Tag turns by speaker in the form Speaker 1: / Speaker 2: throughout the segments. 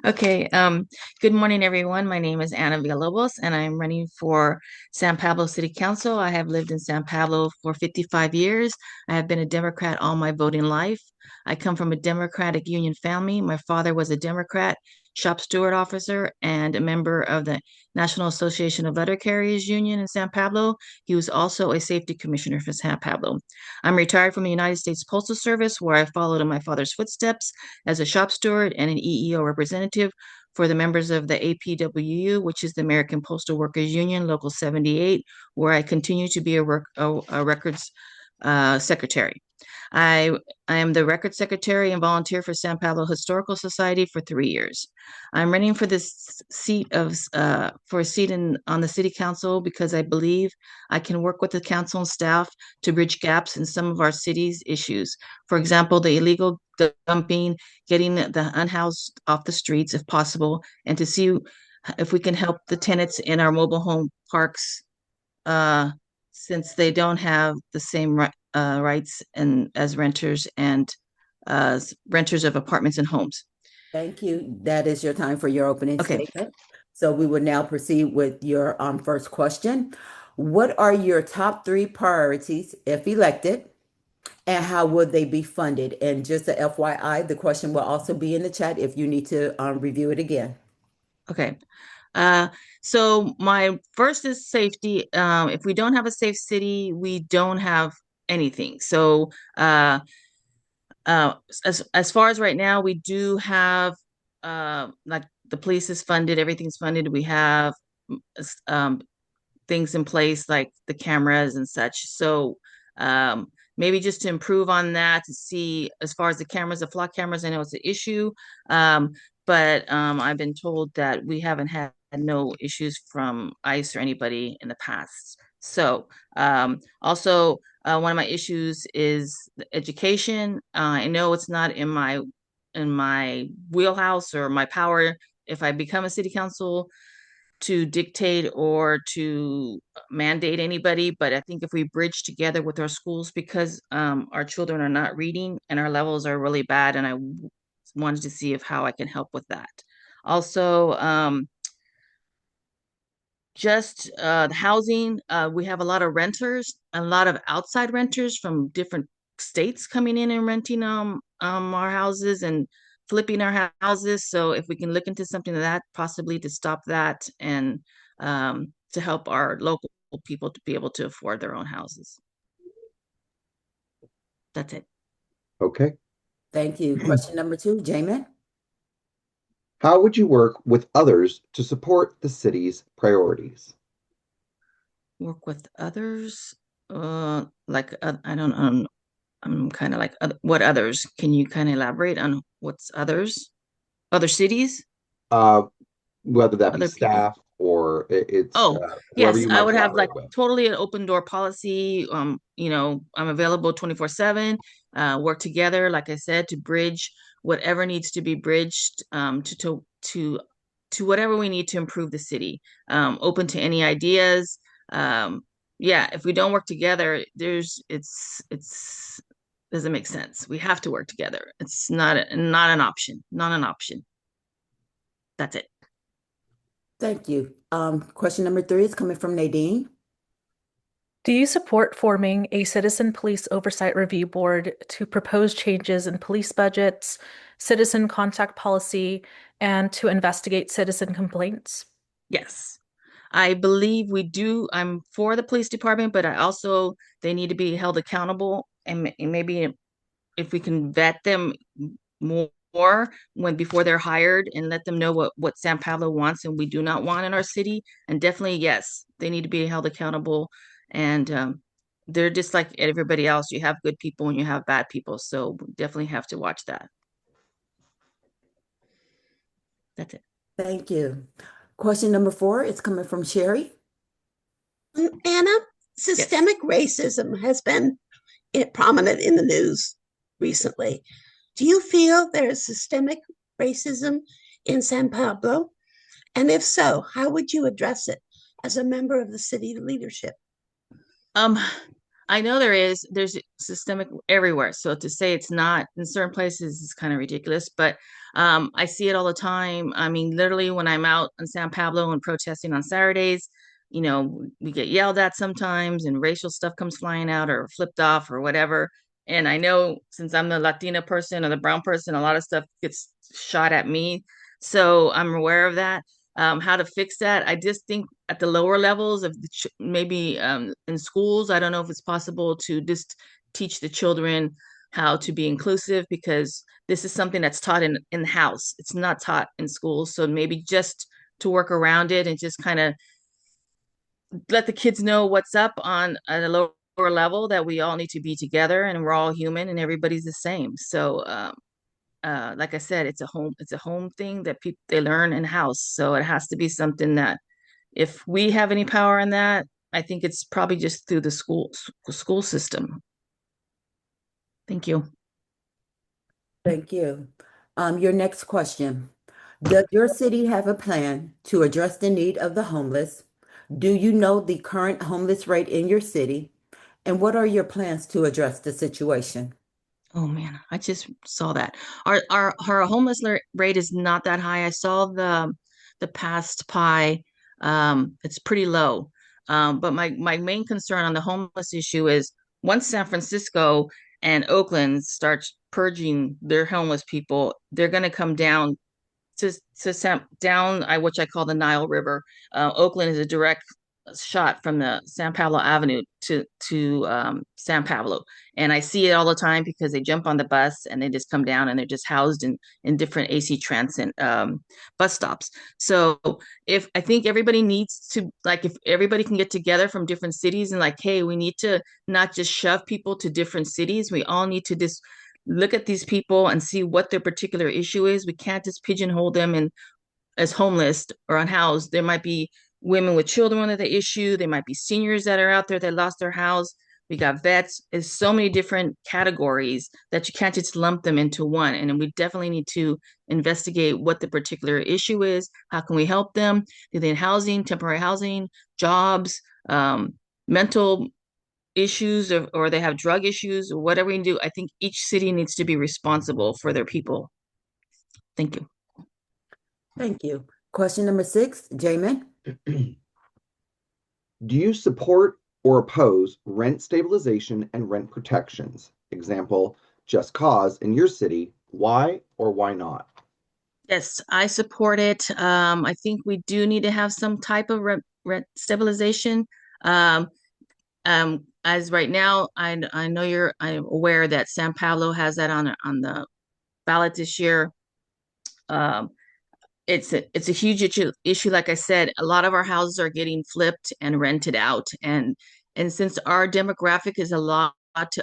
Speaker 1: Okay. Good morning, everyone. My name is Anna Villalobos, and I'm running for San Pablo City Council. I have lived in San Pablo for 55 years. I have been a Democrat all my voting life. I come from a Democratic Union family. My father was a Democrat, shop steward officer, and a member of the National Association of Letter Carriers Union in San Pablo. He was also a safety commissioner for San Pablo. I'm retired from the United States Postal Service, where I followed in my father's footsteps as a shop steward and an EEO representative for the members of the APWU, which is the American Postal Workers Union, Local 78, where I continue to be a records secretary. I I am the record secretary and volunteer for San Pablo Historical Society for 3 years. I'm running for this seat of for a seat in on the city council because I believe I can work with the council and staff to bridge gaps in some of our city's issues. For example, the illegal dumping, getting the unhoused off the streets if possible, and to see if we can help the tenants in our mobile home parks uh, since they don't have the same rights and as renters and renters of apartments and homes.
Speaker 2: Thank you. That is your time for your opening
Speaker 1: Okay,
Speaker 2: statement. So we will now proceed with your first question. What are your top three priorities if elected, and how would they be funded? And just a FYI, the question will also be in the chat if you need to review it again.
Speaker 1: okay. Uh, so my first is safety. If we don't have a safe city, we don't have anything. So uh, as far as right now, we do have like the police is funded, everything's funded. We have um, things in place like the cameras and such. So maybe just to improve on that to see as far as the cameras, the flock cameras, I know it's an issue. Um, but I've been told that we haven't had no issues from ICE or anybody in the past. So also one of my issues is education. I know it's not in my wheelhouse or my power if I become a city council to dictate or to mandate anybody, but I think if we bridge together with our schools, because our children are not reading and our levels are really bad, and I wanted to see if how I can help with that. Also, just the housing, we have a lot of renters, a lot of outside renters from different states coming in and renting our houses and flipping our houses. So if we can look into something like that, possibly to stop that and to help our local people to be able to afford their own houses. That's it.
Speaker 3: Okay.
Speaker 2: Thank you. Question number two, Jamin.
Speaker 3: How would you work with others to support the city's priorities?
Speaker 1: Work with others, like I don't I'm kind of like what others? Can you kind of elaborate on what's others? Other cities?
Speaker 3: Uh, whether that be
Speaker 1: Other people?
Speaker 3: staff or it's
Speaker 1: Oh,
Speaker 3: whoever
Speaker 1: yes,
Speaker 3: you
Speaker 1: I
Speaker 3: might
Speaker 1: would have like
Speaker 3: collaborate with.
Speaker 1: totally an open door policy. I'm available 24/7, work together, like I said, to bridge whatever needs to be bridged, to whatever we need to improve the city. Open to any ideas. Um, yeah, if we don't work together, it's doesn't make sense. We have to work together. It's not an option. Not an option. That's it.
Speaker 2: Thank you. Question number three is coming from Nadine.
Speaker 4: Do you support forming a citizen police oversight review board to propose changes in police budgets, citizen contact policy, and to investigate citizen complaints?
Speaker 1: Yes. I believe we do. I'm for the police department, but I also they need to be held accountable, and maybe if we can vet them more when before they're hired and let them know what San Pablo wants and we do not want in our city. And definitely, yes, they need to be held accountable. And they're just like everybody else. You have good people and you have bad people, so we definitely have to watch that. That's it.
Speaker 2: Thank you. Question number four is coming from Sherry.
Speaker 5: Anna,
Speaker 1: Yes.
Speaker 5: systemic racism has been prominent in the news recently. Do you feel there is systemic racism in San Pablo? And if so, how would you address it as a member of the city leadership?
Speaker 1: Um, I know there's systemic everywhere. So to say it's not in certain places is kind of ridiculous, but I see it all the time. I mean, literally when I'm out in San Pablo and protesting on Saturdays, we get yelled at sometimes and racial stuff comes flying out or flipped off or whatever. And I know since I'm the Latina person or the brown person, a lot of stuff gets shot at me. So I'm aware of that. How to fix that. I just think at the lower levels of maybe in schools, I don't know if it's possible to just teach the children how to be inclusive because this is something that's taught in the house. It's not taught in schools. So maybe just to work around it and just kind of let the kids know what's up on at a lower level that we all need to be together and we're all human and everybody's the same. So like I said, it's a home thing that people they learn in house. So it has to be something that if we have any power in that, I think it's probably just through the school system. Thank you.
Speaker 2: Thank you. Your next question. Does your city have a plan to address the need of the homeless? Do you know the current homeless rate in your city? And what are your plans to address the situation?
Speaker 1: Oh man, I just saw that. Our homeless rate is not that high. I saw the past pie. It's pretty low. But my main concern on the homeless issue is once San Francisco and Oakland starts purging their homeless people, they're going to come down which I call the Nile River. Oakland is a direct shot from the San Pablo Avenue to San Pablo, and I see it all the time because they jump on the bus and they just come down and they're just housed in different AC Transit bus stops. So if I think everybody needs to like if everybody can get together from different cities and like, hey, we need to not just shove people to different cities. We all need to just look at these people and see what their particular issue is. We can't just pigeonhole them in as homeless or unhoused. There might be women with children with the issue. There might be seniors that are out there that lost their house. We got vets. There's so many different categories that you can't just lump them into one. And we definitely need to investigate what the particular issue is. How can we help them? Do they need housing, temporary housing, jobs, mental issues, or they have drug issues, or whatever we can do. I think each city needs to be responsible for their people. Thank you.
Speaker 2: Thank you. Question number 6, Jamin.
Speaker 3: Do you support or oppose rent stabilization and rent protections? Example, just cause in your city. Why or why not?
Speaker 1: Yes, I support it. I think we do need to have some type of rent stabilization. Um, as right now, I know I'm aware that San Pablo has that on the ballot this year. Um, it's a huge issue. Like I said, a lot of our houses are getting flipped and rented out, and since our demographic is a lot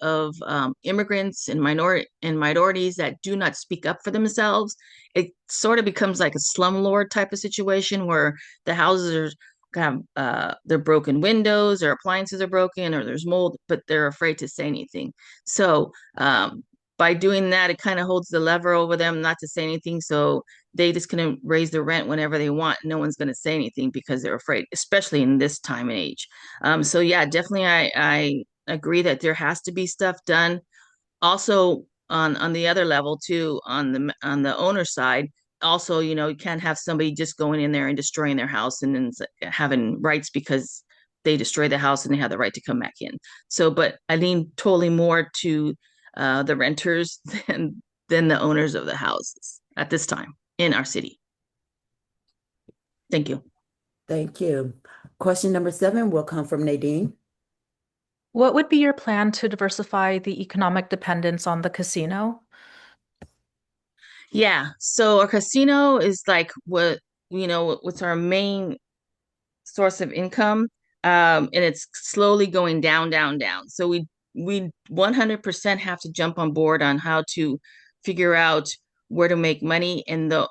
Speaker 1: of immigrants and minorities that do not speak up for themselves, it sort of becomes like a slumlord type of situation where the houses are have they're broken windows or appliances are broken or there's mold, but they're afraid to say anything. So by doing that, it kind of holds the lever over them not to say anything. So they just can raise the rent whenever they want. No one's going to say anything because they're afraid, especially in this time and age. So yeah, definitely, I agree that there has to be stuff done. Also, on the other level too, on the owner side, also, you can't have somebody just going in there and destroying their house and then having rights because they destroy the house and they have the right to come back in. So, but I lean totally more to the renters than the owners of the houses at this time in our city. Thank you.
Speaker 2: Thank you. Question number 7 will come from Nadine.
Speaker 4: What would be your plan to diversify the economic dependence on the casino?
Speaker 1: Yeah, so a casino is like what's our main source of income, and it's slowly going down, down, down. So we 100% have to jump on board on how to figure out where to make money in the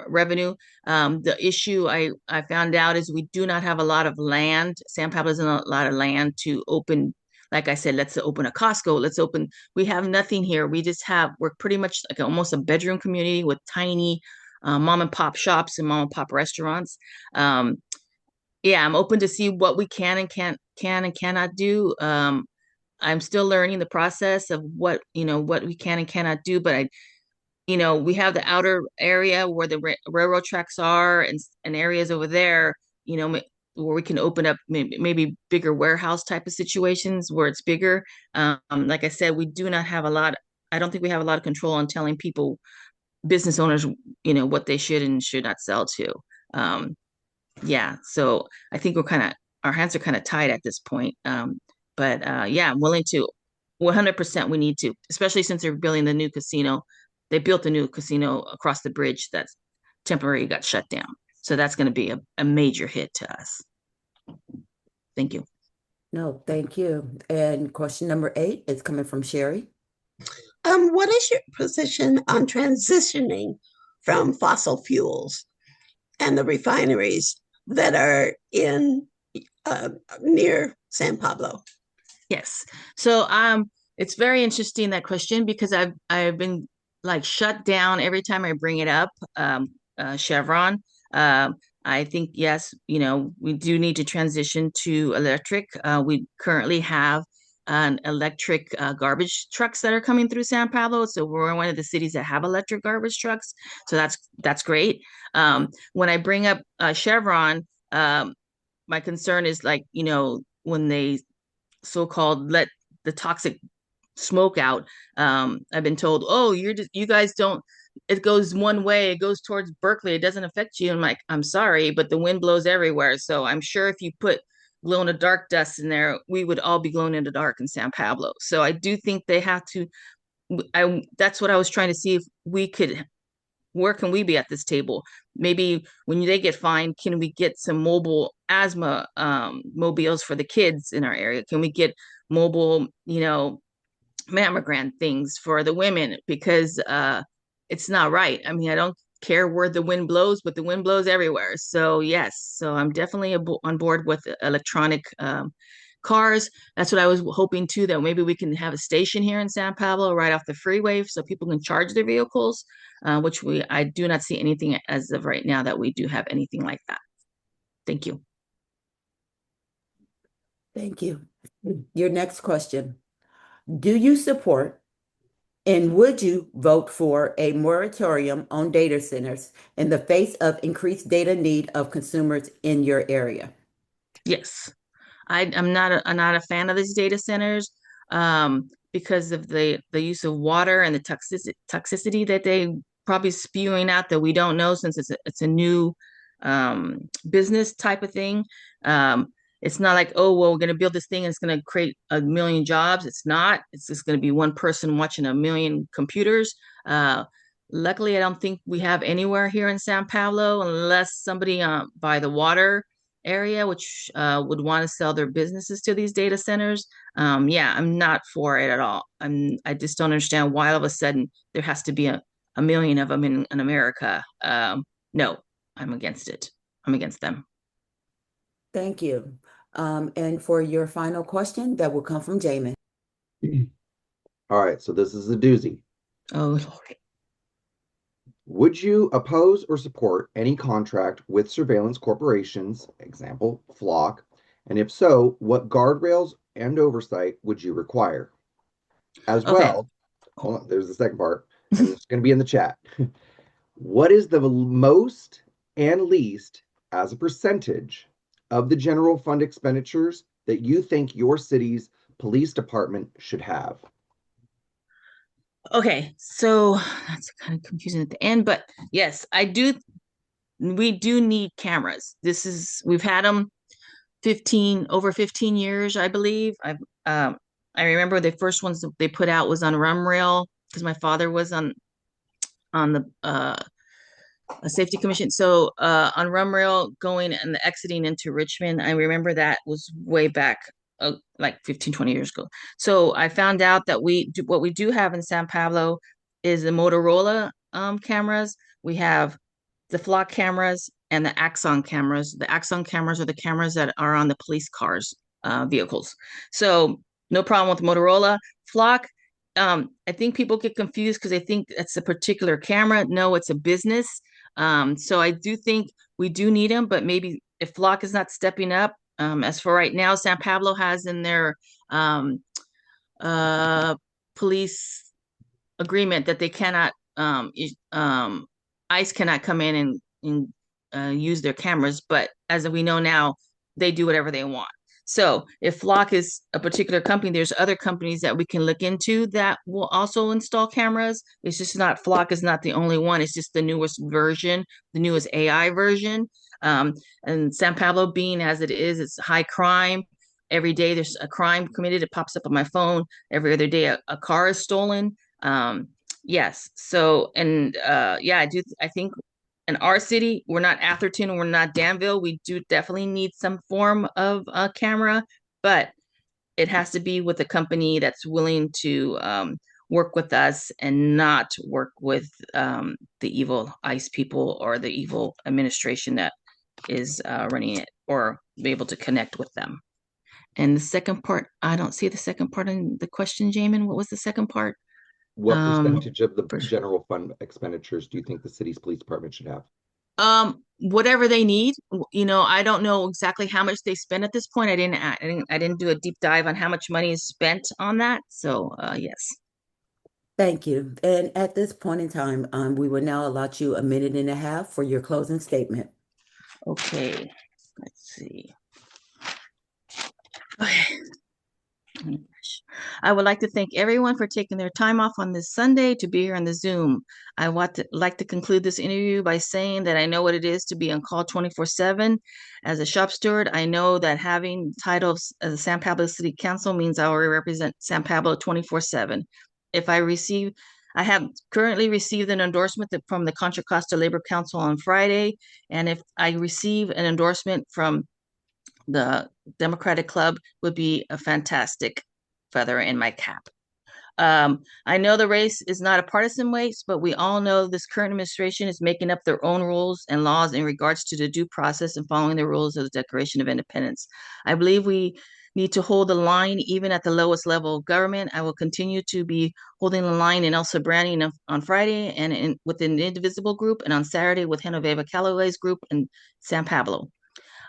Speaker 1: revenue. The issue I found out is we do not have a lot of land. San Pablo doesn't have a lot of land to open. Like I said, let's open a Costco. We have nothing here. We're pretty much like almost a bedroom community with tiny mom and pop shops and mom and pop restaurants. Yeah, I'm open to see what we can and cannot do. I'm still learning the process of what we can and cannot do. But we have the outer area where the railroad tracks are, and areas over there, where we can open up maybe bigger warehouse type of situations where it's bigger. Like I said, we do not have a lot. I don't think we have a lot of control on telling people, business owners, what they should and should not sell to. Um, yeah, so I think our hands are kind of tied at this point. But yeah, I'm willing to 100% we need to, especially since they're building the new casino. They built a new casino across the bridge that's temporarily got shut down. So that's going to be a major hit to us. Thank you.
Speaker 2: No, thank you. And question number 8 is coming from Sherry.
Speaker 5: What is your position on transitioning from fossil fuels and the refineries that are in near San Pablo?
Speaker 1: Yes. So it's very interesting, that question, because I've been like shut down every time I bring it up. Chevron. I think yes, we do need to transition to electric. We currently have an electric garbage trucks that are coming through San Pablo. So we're one of the cities that have electric garbage trucks. So that's great. When I bring up Chevron, my concern is, like, when they so-called let the toxic smoke out. I've been told, oh, you guys don't, it goes one way, it goes towards Berkeley, it doesn't affect you. I'm like, I'm sorry, but the wind blows everywhere. So I'm sure if you put glow in the dark dust in there, we would all be glowing in the dark in San Pablo. So I do think they have to. That's what I was trying to see, if we could, where can we be at this table? Maybe when they get fined, can we get some mobile asthma mobiles for the kids in our area? Can we get mobile, mammogram things for the women? Because it's not right. I mean, I don't care where the wind blows, but the wind blows everywhere. So yes, so I'm definitely on board with electronic cars. That's what I was hoping too, that maybe we can have a station here in San Pablo right off the freeway so people can charge their vehicles, which I do not see anything as of right now that we do have anything like that. Thank you.
Speaker 2: Thank you. Your next question. Do you support and would you vote for a moratorium on data centers in the face of increased data need of consumers in your area?
Speaker 1: Yes. I'm not a fan of these data centers, because of the use of water and the toxicity that they probably spewing out that we don't know, since it's a new business type of thing. It's not like, oh, well, we're going to build this thing and it's going to create a million jobs. It's not. It's just going to be one person watching a million computers. Luckily, I don't think we have anywhere here in San Pablo, unless somebody by the water area, which would want to sell their businesses to these data centers. Yeah, I'm not for it at all. I just don't understand why all of a sudden there has to be a million of them in America. No, I'm against it. I'm against them.
Speaker 2: Thank you. And for your final question, that will come from Jamin.
Speaker 3: All right, so this is a doozy.
Speaker 1: Oh, Lord.
Speaker 3: Would you oppose or support any contract with surveillance corporations, example, Flock? And if so, what guardrails and oversight would you require? As
Speaker 1: Okay.
Speaker 3: well, hold on, there's the second part, and it's going to be in the chat. What is the most and least, as a percentage, of the general fund expenditures that you think your city's police department should have?
Speaker 1: Okay, so that's kind of confusing at the end, but yes, we do need cameras. We've had them over 15 years, I believe. I remember the first ones that they put out was on Rum Rail, because my father was on the a safety commission. So on Rum Rail going and exiting into Richmond, I remember that was way back, like 15, 20 years ago. So I found out that what we do have in San Pablo is the Motorola cameras. We have the Flock cameras and the Axon cameras. The Axon cameras are the cameras that are on the police cars, vehicles. So no problem with Motorola. Flock, I think people get confused because they think it's a particular camera. No, it's a business. So I do think we do need them, but maybe if Flock is not stepping up, as for right now, San Pablo has in their police agreement that they cannot ICE cannot come in and use their cameras, but as we know now, they do whatever they want. So if Flock is a particular company, there's other companies that we can look into that will also install cameras. It's just not Flock is not the only one. It's just the newest version, the newest AI version. And San Pablo being as it is, it's high crime. Every day there's a crime committed. It pops up on my phone. Every other day a car is stolen. Yes. So, and yeah, I think in our city, we're not Atherton, we're not Danville. We do definitely need some form of a camera, but it has to be with a company that's willing to work with us and not work with the evil ICE people or the evil administration that is running it, or be able to connect with them. And the second part, I don't see the second part in the question, Jamin. What was the second part?
Speaker 3: What percentage of the
Speaker 1: For
Speaker 3: general fund expenditures do you think the city's police department should have?
Speaker 1: whatever they need. I don't know exactly how much they spend at this point. I didn't do a deep dive on how much money is spent on that. So yes.
Speaker 2: Thank you. And at this point in time, we will now allot you a minute and a half for your closing statement.
Speaker 1: Okay, let's see. Okay. I would like to thank everyone for taking their time off on this Sunday to be here on the Zoom. I like to conclude this interview by saying that I know what it is to be on call 24/7. As a shop steward, I know that having titles as a San Pablo City Council means I will represent San Pablo 24/7. I have currently received an endorsement from the Contra Costa Labor Council on Friday, and if I receive an endorsement from the Democratic Club, would be a fantastic feather in my cap. I know the race is not a partisan race, but we all know this current administration is making up their own rules and laws in regards to the due process and following the rules of the Declaration of Independence. I believe we need to hold the line even at the lowest level of government. I will continue to be holding the line in El Sobrani on Friday and within the Indivisible group, and on Saturday with Genoveva Calloway's group in San Pablo.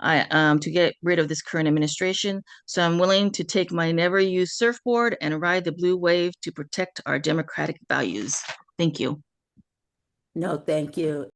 Speaker 1: To get rid of this current administration. So I'm willing to take my never used surfboard and ride the blue wave to protect our democratic values. Thank you.
Speaker 2: No, thank you.